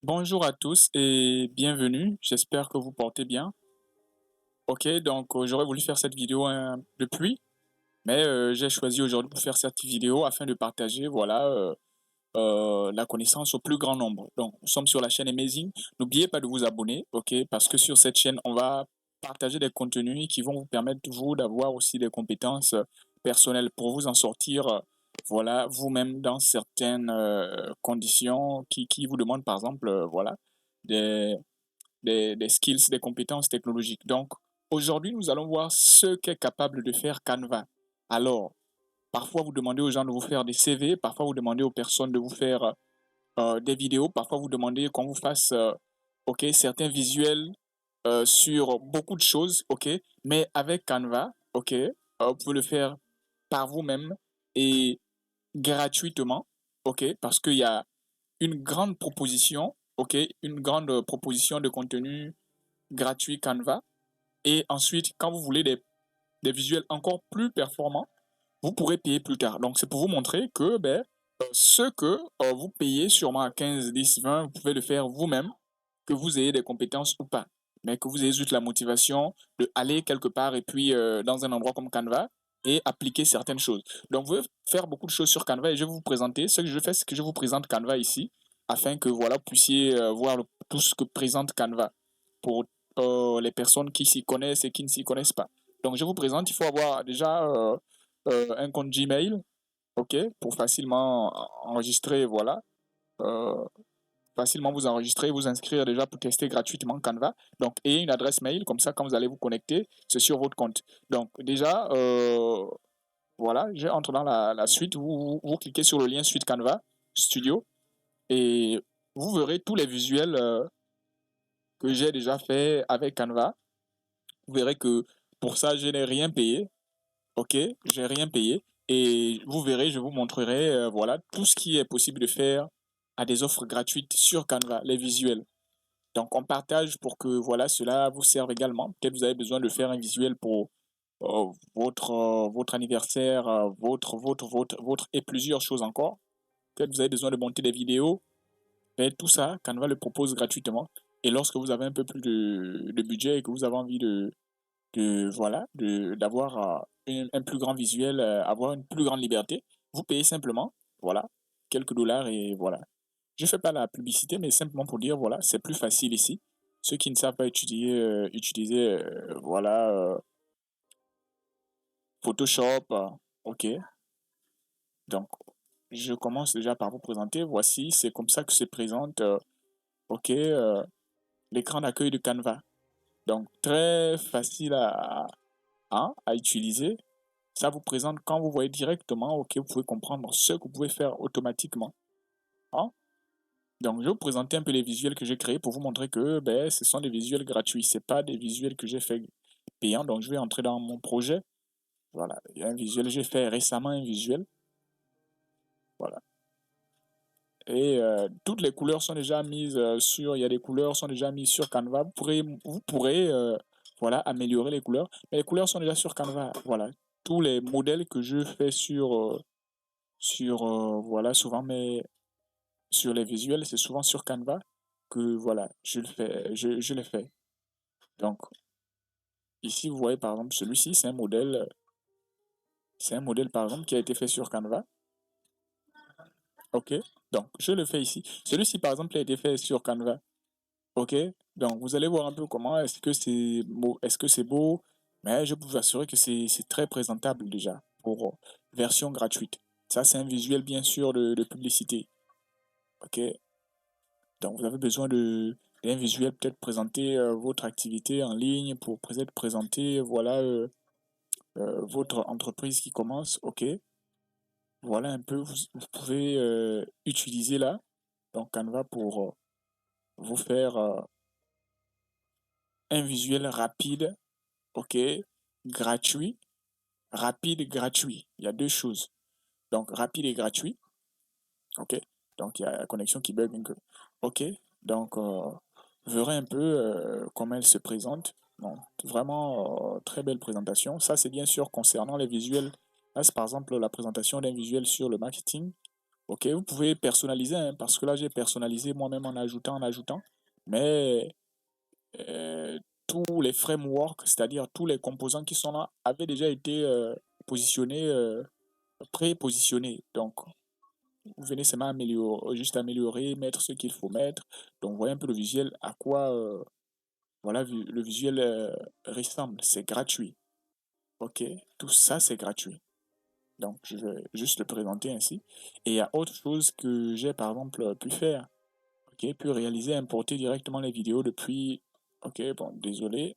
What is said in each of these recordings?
Bonjour à tous et bienvenue. J'espère que vous portez bien. Ok, donc j'aurais voulu faire cette vidéo depuis, mais j'ai choisi aujourd'hui pour faire cette vidéo afin de partager, voilà, la connaissance au plus grand nombre. Donc, nous sommes sur la chaîne Amazing. N'oubliez pas de vous abonner, ok, parce que sur cette chaîne, on va partager des contenus qui vont vous permettre vous d'avoir aussi des compétences personnelles pour vous en sortir, voilà, vous-même dans certaines conditions qui vous demandent, par exemple, voilà, des des skills, des compétences technologiques. Donc, aujourd'hui, nous allons voir ce qu'est capable de faire Canva. Alors, parfois, vous demandez aux gens de vous faire des CV, parfois, vous demandez aux personnes de vous faire des vidéos, parfois, vous demandez qu'on vous fasse ok, certains visuels sur beaucoup de choses, ok, mais avec Canva, ok, vous pouvez le faire par vous-même et gratuitement, ok, parce qu'il y a une grande proposition, ok, une grande proposition de contenu gratuit Canva. Et ensuite, quand vous voulez des visuels encore plus performants, vous pourrez payer plus tard. Donc, c'est pour vous montrer que ce que vous payez sûrement à 15, 10, 20, vous pouvez le faire vous-même, que vous ayez des compétences ou pas. Mais que vous ayez juste la motivation de aller quelque part et puis dans un endroit comme Canva et appliquer certaines choses. Donc, vous pouvez faire beaucoup de choses sur Canva et je vais vous présenter. Ce que je fais, c'est que je vous présente Canva ici afin que voilà, vous puissiez voir tout ce que présente Canva pour les personnes qui s'y connaissent et qui ne s'y connaissent pas. Donc, je vous présente, il faut avoir déjà un compte Gmail, ok, pour facilement enregistrer, voilà, euh, facilement vous enregistrer, vous inscrire déjà pour tester gratuitement Canva. Donc, et une adresse mail, comme ça, quand vous allez vous connecter, c'est sur votre compte. Donc, déjà, voilà, je entre dans la suite, vous cliquez sur le lien suite Canva Studio et vous verrez tous les visuels que j'ai déjà fait avec Canva. Vous verrez que pour ça, je n'ai rien payé. Ok, j'ai rien payé. Et vous verrez, je vous montrerai voilà, tout ce qui est possible de faire à des offres gratuites sur Canva, les visuels. Donc, on partage pour que voilà, cela vous serve également. Peut-être vous avez besoin de faire un visuel pour votre anniversaire, votre et plusieurs choses encore. Peut-être vous avez besoin de monter des vidéos. Mais tout ça, Canva le propose gratuitement. Et lorsque vous avez un peu plus de budget et que vous avez envie voilà, d'avoir un plus grand visuel, avoir une plus grande liberté, vous payez simplement, voilà, quelques dollars et voilà. Je fais pas la publicité, mais simplement pour dire, voilà, c'est plus facile ici. Ceux qui ne savent pas utiliser voilà, Photoshop, ok. Donc, je commence déjà par vous présenter. Voici, c'est comme ça que se présente, ok, l'écran d'accueil de Canva. Donc, très facile à utiliser. Ça vous présente quand vous voyez directement, ok, vous pouvez comprendre ce que vous pouvez faire automatiquement. Hein. Donc, je vais vous présenter un peu les visuels que j'ai créés pour vous montrer que ce sont des visuels gratuits. Ce pas des visuels que j'ai fait payants. Donc, je vais entrer dans mon projet. Voilà, il y a un visuel, j'ai fait récemment un visuel. Voilà. Et toutes les couleurs sont déjà mises il y a des couleurs sont déjà mises sur Canva. Vous pourrez voilà, améliorer les couleurs. Mais les couleurs sont déjà sur Canva. Voilà. Tous les modèles que je fais voilà, souvent, mais sur les visuels, c'est souvent sur Canva que voilà, je le fais. Donc, ici, vous voyez par exemple, celui-ci, c'est un modèle par exemple qui a été fait sur Canva. OK? Donc, je le fais ici. Celui-ci, par exemple, a été fait sur Canva. OK? Donc, vous allez voir un peu comment est-ce que c'est beau, mais je peux vous assurer que c'est très présentable déjà pour version gratuite. Ça, c'est un visuel, bien sûr, de publicité. OK? Donc, vous avez besoin d'un visuel, peut-être présenter votre activité en ligne pour peut-être présenter, voilà, votre entreprise qui commence. OK? Voilà un peu, vous pouvez utiliser là, donc Canva pour vous faire un visuel rapide, OK, gratuit, rapide, gratuit. Il y a deux choses. Donc, rapide et gratuit, OK. Donc, il y a la connexion qui bug un peu. OK. Donc, vous verrez un peu comment elle se présente. Bon, vraiment, très belle présentation. Ça, c'est bien sûr concernant les visuels. Là, c'est par exemple la présentation d'un visuel sur le marketing. Ok, vous pouvez personnaliser, hein, parce que là j'ai personnalisé moi-même en ajoutant, mais tous les frameworks, c'est-à-dire tous les composants qui sont là, avaient déjà été positionnés, pré-positionnés. Donc, vous venez seulement améliorer, juste améliorer, mettre ce qu'il faut mettre. Donc, vous voyez un peu le visuel, à quoi voilà, le visuel ressemble. C'est gratuit. Ok, tout ça, c'est gratuit. Donc, je vais juste le présenter ainsi. Et il y a autre chose que j'ai, par exemple, pu faire. Ok, pu réaliser, importer directement les vidéos depuis... Ok, bon, désolé.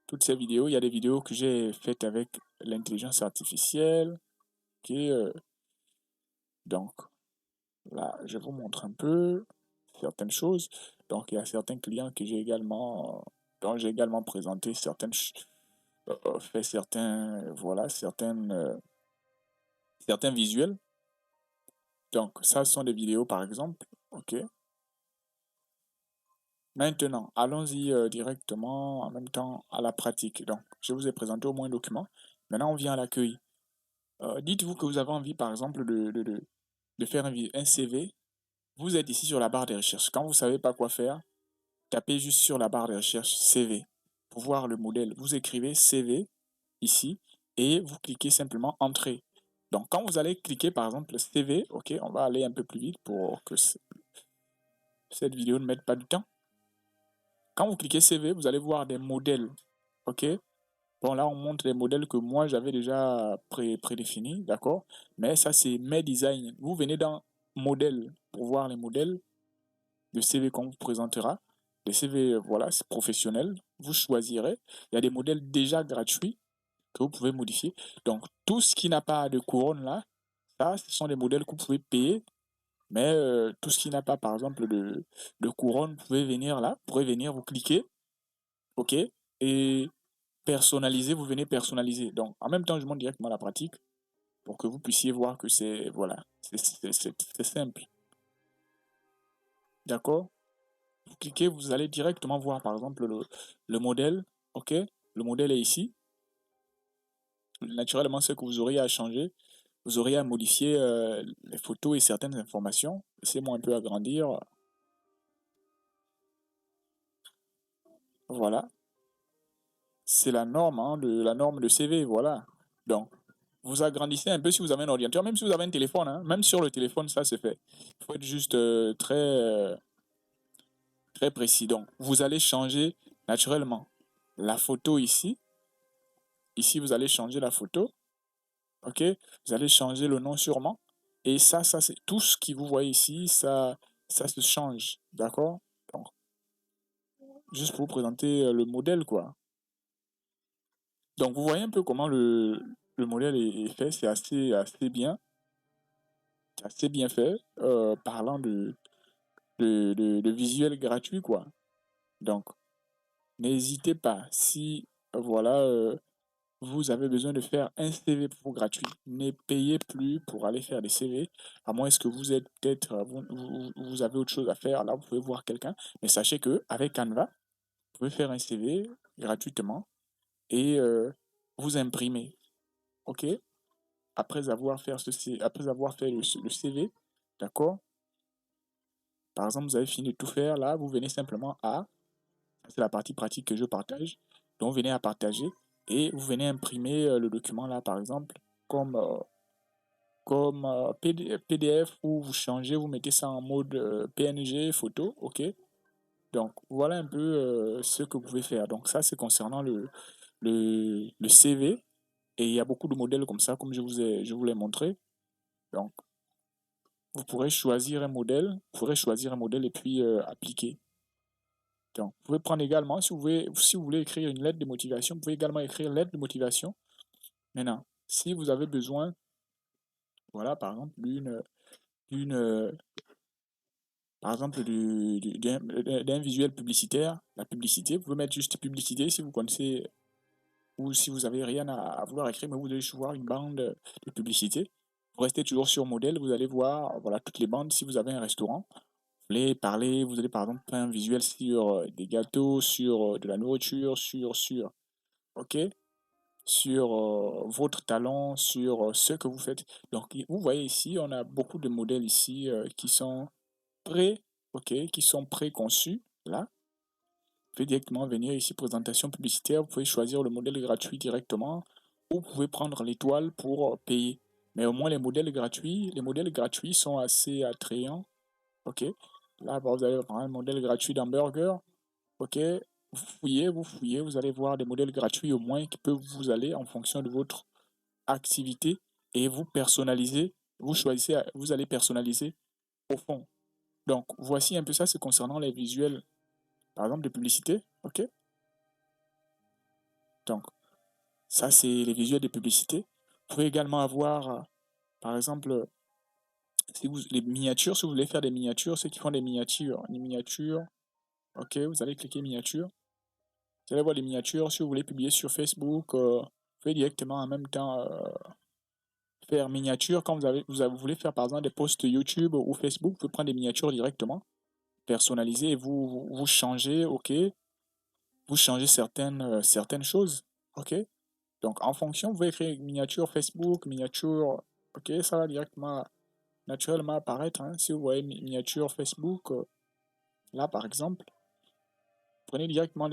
Toutes ces vidéos, il y a des vidéos que j'ai faites avec l'intelligence artificielle. Ok, donc, là, je vous montre un peu certaines choses. Donc, il y a certains clients que j'ai également, dont j'ai également présenté fait certains, voilà, certains visuels. Donc, ça ce sont des vidéos par exemple. OK. Maintenant, allons-y directement en même temps à la pratique. Donc, je vous ai présenté au moins un document. Maintenant, on vient à l'accueil. Dites-vous que vous avez envie, par exemple, de faire un CV. Vous êtes ici sur la barre de recherche. Quand vous ne savez pas quoi faire, tapez juste sur la barre de recherche CV pour voir le modèle. Vous écrivez CV ici et vous cliquez simplement Entrée. Donc, quand vous allez cliquer par exemple CV, ok, on va aller un peu plus vite pour que cette vidéo ne mette pas du temps. Quand vous cliquez CV, vous allez voir des modèles, ok. Bon, là, on montre les modèles que moi j'avais déjà prédéfinis, d'accord. Mais ça, c'est mes designs. Vous venez dans Modèles pour voir les modèles de CV qu'on vous présentera. Les CV, voilà, c'est professionnel. Vous choisirez. Il y a des modèles déjà gratuits que vous pouvez modifier. Donc, tout ce qui n'a pas de couronne là, ça, ce sont des modèles que vous pouvez payer. Mais tout ce qui n'a pas, par exemple, de couronne, vous pouvez venir là, vous pourrez venir, vous cliquez, OK, et personnaliser, vous venez personnaliser. Donc, en même temps, je montre directement la pratique pour que vous puissiez voir que c'est, voilà, c'est simple. D'accord? Vous cliquez, vous allez directement voir, par exemple, le modèle, OK? Le modèle est ici. Naturellement, ce que vous auriez à changer, vous auriez à modifier les photos et certaines informations. Laissez-moi un peu agrandir. Voilà. C'est la norme, hein, la norme de CV, voilà. Donc, vous agrandissez un peu si vous avez un ordinateur, même si vous avez un téléphone, hein, même sur le téléphone, ça se fait. Il faut être juste très précis. Donc, vous allez changer naturellement la photo ici. Ici, vous allez changer la photo. OK? Vous allez changer le nom sûrement. Et ça c'est tout ce que vous voyez ici, ça se change. D'accord? Donc, juste pour vous présenter le modèle, quoi. Donc, vous voyez un peu comment le modèle est fait. C'est assez bien fait, parlant de visuel gratuit, quoi. Donc, n'hésitez pas, si, voilà, vous avez besoin de faire un CV pour gratuit, ne payez plus pour aller faire des CV, à moins que vous êtes peut-être, vous avez autre chose à faire, là, vous pouvez voir quelqu'un, mais sachez que avec Canva, vous pouvez faire un CV gratuitement et vous imprimer, ok? Après avoir fait le CV, d'accord? Par exemple, vous avez fini de tout faire, là, vous venez simplement à, c'est la partie pratique que je partage, donc vous venez à partager et vous venez imprimer le document là, par exemple, comme, PDF où vous changez, vous mettez ça en mode PNG, photo, ok? Donc voilà un peu ce que vous pouvez faire. Donc ça, c'est concernant le CV et il y a beaucoup de modèles comme ça, comme je vous l'ai montré. Donc vous pourrez choisir un modèle, et puis appliquer. Donc, vous pouvez prendre également, si vous voulez écrire une lettre de motivation, vous pouvez également écrire lettre de motivation. Maintenant, si vous avez besoin, voilà, par exemple, d'une, par exemple, d'un visuel publicitaire, la publicité, vous pouvez mettre juste publicité si vous connaissez, ou si vous avez rien à vouloir écrire, mais vous devez voir une bande de publicité. Vous restez toujours sur modèle, vous allez voir, voilà, toutes les bandes. Si vous avez un restaurant, vous allez par exemple faire un visuel sur des gâteaux, sur de la nourriture, ok? sur votre talent, sur ce que vous faites. Donc, vous voyez ici, on a beaucoup de modèles ici qui sont prêts, ok, qui sont préconçus, là. Vous pouvez directement venir ici, présentation publicitaire, vous pouvez choisir le modèle gratuit directement, ou vous pouvez prendre l'étoile pour payer. Mais au moins, les modèles gratuits sont assez attrayants, ok. Là, vous allez prendre un modèle gratuit d'hamburger, ok. Vous fouillez, vous allez voir des modèles gratuits au moins qui peuvent vous aller en fonction de votre activité et vous personnalisez, vous choisissez, vous allez personnaliser au fond. Donc, voici un peu ça, c'est concernant les visuels, par exemple, de publicité, ok? Donc, ça, c'est les visuels de publicité. Vous pouvez également avoir, par exemple, si vous, les miniatures, si vous voulez faire des miniatures, ceux qui font des miniatures, ok, vous allez cliquer miniature. Vous allez voir les miniatures, si vous voulez publier sur Facebook, vous pouvez directement en même temps faire miniature. Quand vous voulez faire par exemple des posts YouTube ou Facebook, vous pouvez prendre des miniatures directement, personnaliser et vous changez, ok, vous changez certaines choses, ok. Donc en fonction, vous pouvez créer une miniature Facebook, miniature, ok, ça va directement, naturellement apparaître, hein. Si vous voyez miniature Facebook, là par exemple, prenez directement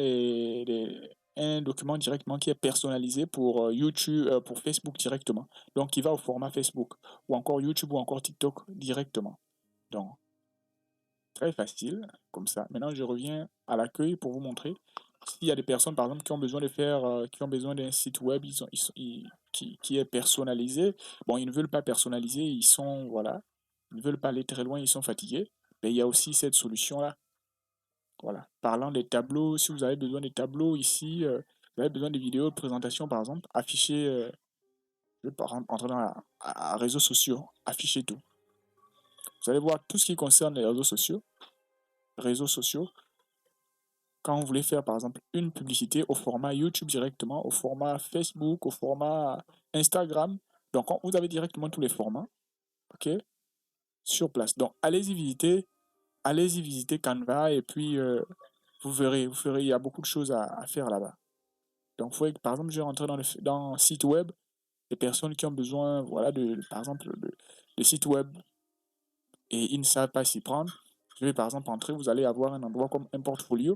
un document directement qui est personnalisé pour YouTube, pour Facebook directement. Donc, qui va au format Facebook, ou encore YouTube, ou encore TikTok directement. Donc, très facile, comme ça. Maintenant, je reviens à l'accueil pour vous montrer. S'il y a des personnes, par exemple, qui ont besoin de faire, qui ont besoin d'un site web, qui est personnalisé. Bon, ils ne veulent pas personnaliser, ils sont, voilà, ils ne veulent pas aller très loin, ils sont fatigués. Mais il y a aussi cette solution-là. Voilà. Parlant des tableaux, si vous avez besoin des tableaux ici, vous avez besoin de vidéos de présentation par exemple, affichez, je vais par exemple entrer dans réseaux sociaux, affichez tout. Vous allez voir tout ce qui concerne les réseaux sociaux. Réseaux sociaux, quand vous voulez faire par exemple une publicité au format YouTube directement, au format Facebook, au format Instagram, donc vous avez directement tous les formats, ok, sur place. Donc allez-y visiter Canva et puis vous ferez, il y a beaucoup de choses à faire là-bas. Donc, par exemple, je vais rentrer dans le site web, les personnes qui ont besoin, voilà, par exemple, de sites web et ils ne savent pas s'y prendre. Je vais par exemple entrer, vous allez avoir un endroit comme un portfolio.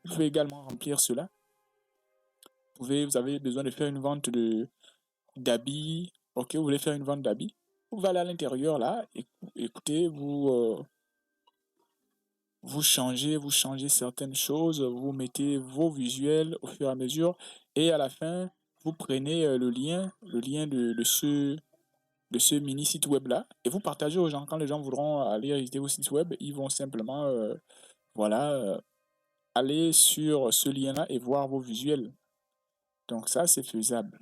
Vous pouvez également remplir cela. Vous avez besoin de faire une vente d'habits. Ok, vous voulez faire une vente d'habits. Vous allez à l'intérieur là, écoutez, vous changez certaines choses, vous mettez vos visuels au fur et à mesure, et à la fin, vous prenez le lien de ce mini site web là, et vous partagez aux gens. Quand les gens voudront aller visiter vos sites web, ils vont simplement voilà, aller sur ce lien là et voir vos visuels. Donc ça, c'est faisable.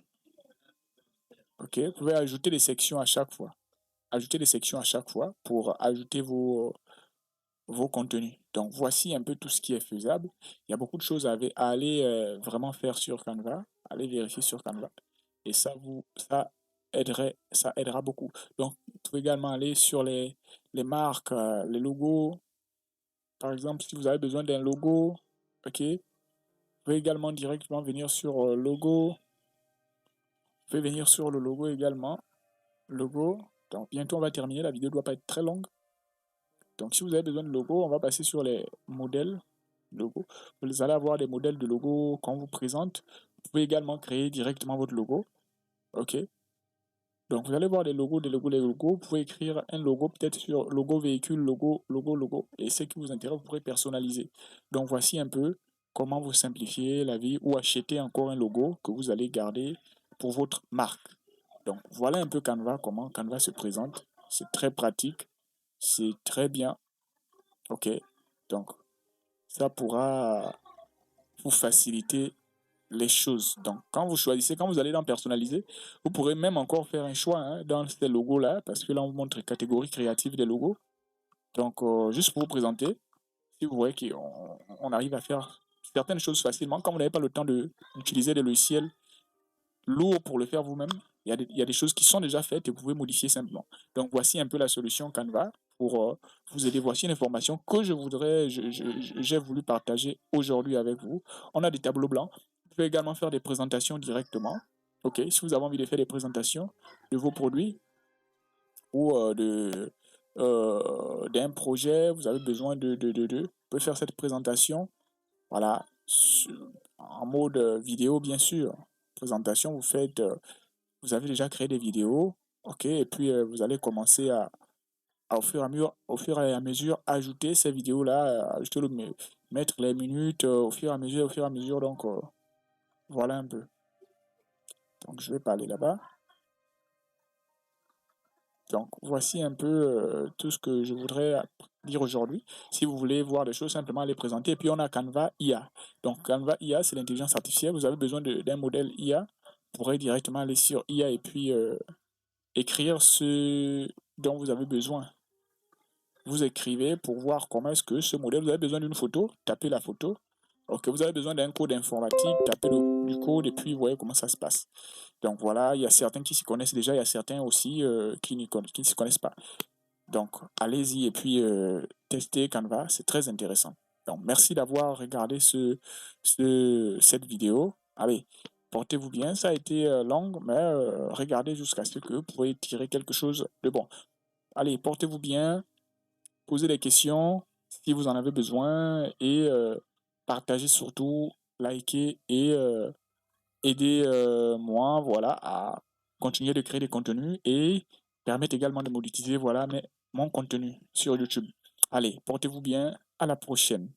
Ok, vous pouvez ajouter des sections à chaque fois. Ajouter des sections à chaque fois pour ajouter vos contenus. Donc voici un peu tout ce qui est faisable. Il y a beaucoup de choses à aller vraiment faire sur Canva, aller vérifier sur Canva. Et ça aidera beaucoup. Donc vous pouvez également aller sur les marques, les logos. Par exemple, si vous avez besoin d'un logo, ok, vous pouvez également directement venir sur logo. Vous pouvez venir sur le logo également. Logo. Donc bientôt on va terminer, la vidéo ne doit pas être très longue. Donc si vous avez besoin de logo, on va passer sur les modèles logo. Vous allez avoir des modèles de logo qu'on vous présente. Vous pouvez également créer directement votre logo. OK. Donc vous allez voir des logos, des logos, des logos. Vous pouvez écrire un logo peut-être sur logo véhicule, logo, logo, logo. Et ce qui vous intéresse, vous pourrez personnaliser. Donc voici un peu comment vous simplifiez la vie ou acheter encore un logo que vous allez garder pour votre marque. Donc voilà un peu Canva, comment Canva se présente. C'est très pratique. C'est très bien. OK. Donc ça pourra vous faciliter les choses. Donc, quand vous choisissez, quand vous allez dans personnaliser, vous pourrez même encore faire un choix hein, dans ces logos-là, parce que là, on vous montre les catégories créatives des logos. Donc, juste pour vous présenter, si vous voyez qu'on arrive à faire certaines choses facilement, quand vous n'avez pas le temps d'utiliser des logiciels lourds pour le faire vous-même, il y a des choses qui sont déjà faites et vous pouvez modifier simplement. Donc, voici un peu la solution Canva pour vous aider. Voici une information que j'ai voulu partager aujourd'hui avec vous. On a des tableaux blancs. Vous pouvez également faire des présentations directement. Ok, si vous avez envie de faire des présentations de vos produits ou d'un projet, vous avez besoin vous pouvez faire cette présentation, voilà, en mode vidéo, bien sûr. Présentation, vous avez déjà créé des vidéos, ok, et puis vous allez commencer au fur et à mesure, ajouter ces vidéos-là, mettre les minutes au fur et à mesure, donc voilà un peu. Donc je vais parler là-bas. Donc voici un peu tout ce que je voudrais dire aujourd'hui. Si vous voulez voir des choses, simplement les présenter. Et puis on a Canva IA. Donc Canva IA, c'est l'intelligence artificielle. Vous avez besoin d'un modèle IA. Vous pourrez directement aller sur IA et puis écrire ce dont vous avez besoin. Vous écrivez pour voir comment est-ce que ce modèle, vous avez besoin d'une photo, tapez la photo. Ok, vous avez besoin d'un code informatique, tapez du code et puis voyez comment ça se passe. Donc voilà, il y a certains qui s'y connaissent déjà, il y a certains aussi qui ne s'y connaissent pas. Donc allez-y et puis testez Canva, c'est très intéressant. Donc merci d'avoir regardé cette vidéo. Allez, portez-vous bien, ça a été long, mais regardez jusqu'à ce que vous pourrez tirer quelque chose de bon. Allez, portez-vous bien. Posez des questions si vous en avez besoin et partagez surtout, likez et aidez moi voilà, à continuer de créer des contenus et permettre également de monétiser voilà, mon contenu sur YouTube. Allez, portez-vous bien, à la prochaine.